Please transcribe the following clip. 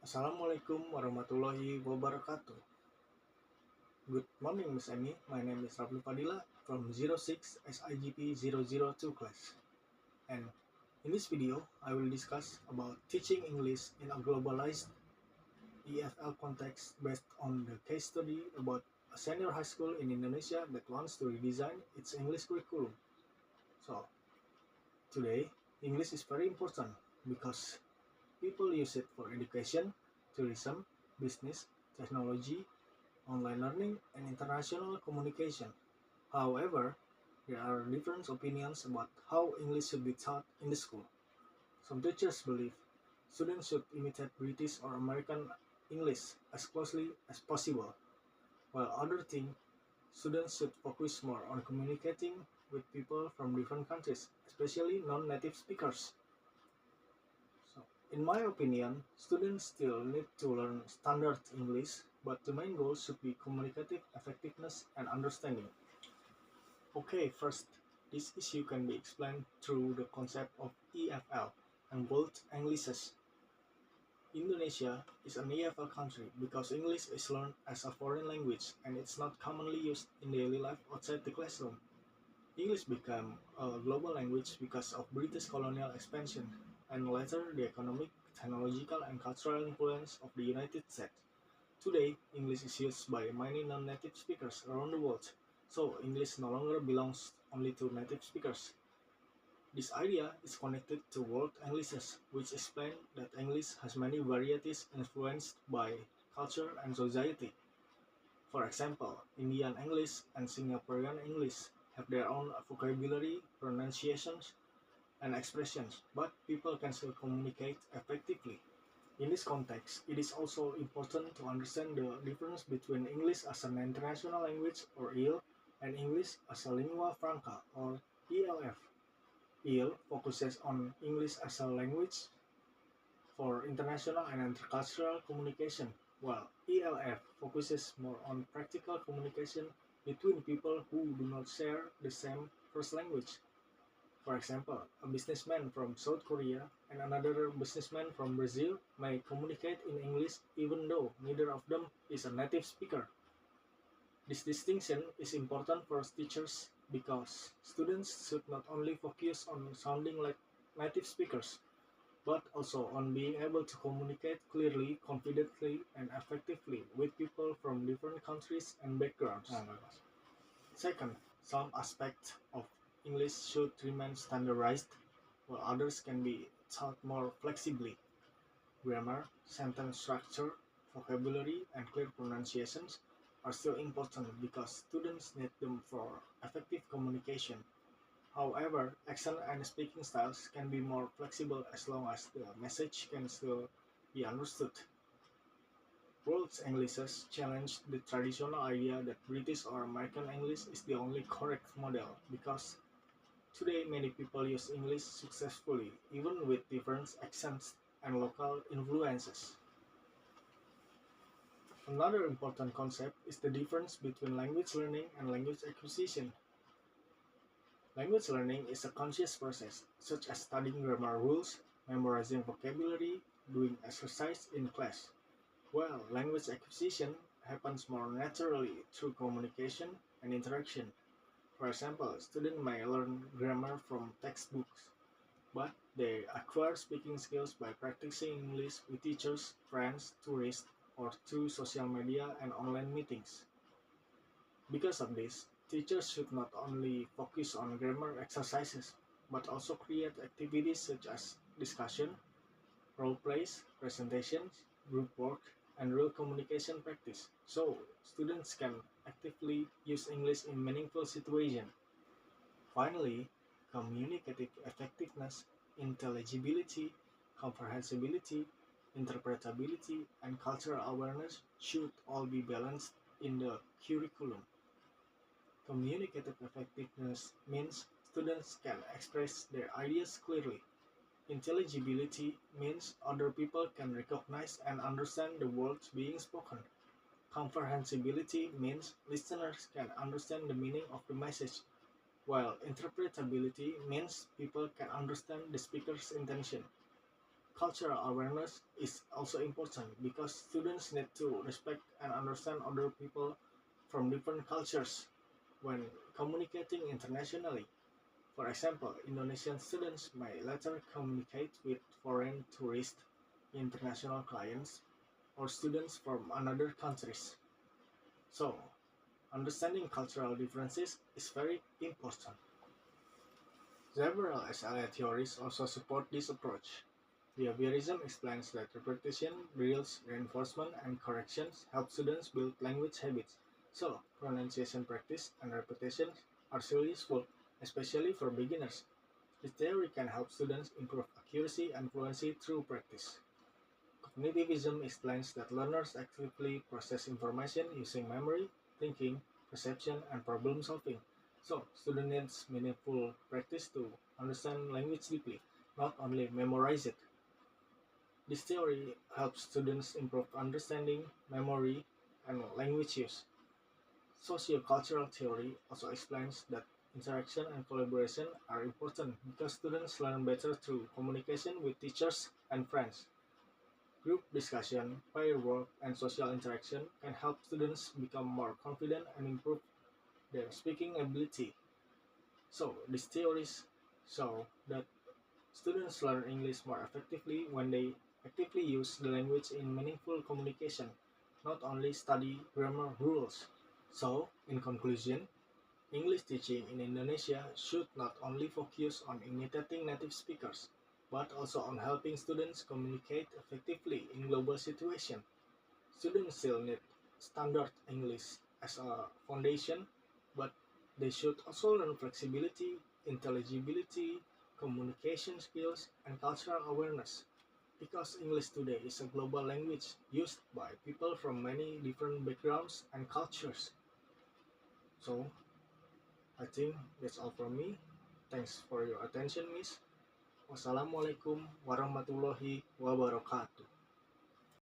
Assalamualaikum warahmatullahi wabarakatuh. Good morning, Miss Amy. My name is Rafli from 06 SIGP 002 class. And in this video, I will discuss about teaching English in a globalized EFL context based on the case study about a senior high school in Indonesia that wants to redesign its English curriculum. So, today, English is very important because people use it for education, tourism, business, technology, online learning, and international communication. However, there are different opinions about how English should be taught in the school. Some teachers believe students should imitate British or American English as closely as possible, while others think students should focus more on communicating with people from different countries, especially non-native speakers. So, in my opinion, students still need to learn standard English, but the main goal should be communicative effectiveness and understanding. Okay, first, this issue can be explained through the concept of EFL and both Englishes. Indonesia is an EFL country because English is learned as a foreign language and it's not commonly used in daily life outside the classroom. English became a global language because of British colonial expansion and later the economic, technological, and cultural influence of the United States. Today, English is used by many non-native speakers around the world, so English no longer belongs only to native speakers. This idea is connected to World Englishes, which explain that English has many varieties influenced by culture and society. For example, Indian English and Singaporean English have their own vocabulary, pronunciations, and expressions, but people can still communicate effectively. In this context, it is also important to understand the difference between English as an international language or EL and English as a lingua franca or ELF. EL focuses on English as a language for international and intercultural communication, while ELF focuses more on practical communication between people who do not share the same first language. For example, a businessman from South Korea and another businessman from Brazil may communicate in English even though neither of them is a native speaker. This distinction is important for teachers because students should not only focus on sounding like native speakers, but also on being able to communicate clearly, confidently, and effectively with people from different countries and backgrounds. Second, some aspects of English should remain standardized, while others can be taught more flexibly. Grammar, sentence structure, vocabulary, and clear pronunciations are still important because students need them for effective communication. However, accent and speaking styles can be more flexible as long as the message can still be understood. World Englishes challenge the traditional idea that British or American English is the only correct model because today many people use English successfully even with different accents and local influences. Another important concept is the difference between language learning and language acquisition. Language learning is a conscious process, such as studying grammar rules, memorizing vocabulary, doing exercise in class, while language acquisition happens more naturally through communication and interaction. For example, students may learn grammar from textbooks, but they acquire speaking skills by practicing English with teachers, friends, tourists, or through social media and online meetings. Because of this, teachers should not only focus on grammar exercises, but also create activities such as discussion, role plays, presentations, group work, and real communication practice, so students can actively use English in meaningful situations. Finally, communicative effectiveness, intelligibility, comprehensibility, interpretability, and cultural awareness should all be balanced in the curriculum. Communicative effectiveness means students can express their ideas clearly. Intelligibility means other people can recognize and understand the words being spoken. Comprehensibility means listeners can understand the meaning of the message, while interpretability means people can understand the speaker's intention. Cultural awareness is also important because students need to respect and understand other people from different cultures when communicating internationally. For example, Indonesian students may later communicate with foreign tourists, international clients, or students from another countries. So, understanding cultural differences is very important. Several SLA theories also support this approach. Behaviorism explains that repetition, drills, reinforcement, and corrections help students build language habits. So, pronunciation practice and repetition are still useful, especially for beginners. This theory can help students improve accuracy and fluency through practice. Cognitivism explains that learners actively process information using memory, thinking, perception, and problem solving. So, student needs meaningful practice to understand language deeply, not only memorize it. This theory helps students improve understanding, memory, and language use. Sociocultural theory also explains that interaction and collaboration are important because students learn better through communication with teachers and friends. Group discussion, peer work, and social interaction can help students become more confident and improve their speaking ability. So, these theories show that students learn English more effectively when they actively use the language in meaningful communication, not only study grammar rules. So, in conclusion, English teaching in Indonesia should not only focus on imitating native speakers, but also on helping students communicate effectively in global situations. Students still need standard English as a foundation, but they should also learn flexibility, intelligibility, communication skills, and cultural awareness. Because English today is a global language used by people from many different backgrounds and cultures. So, I think that's all from me. Thanks for your attention, Miss. Wassalamualaikum warahmatullahi wabarakatuh.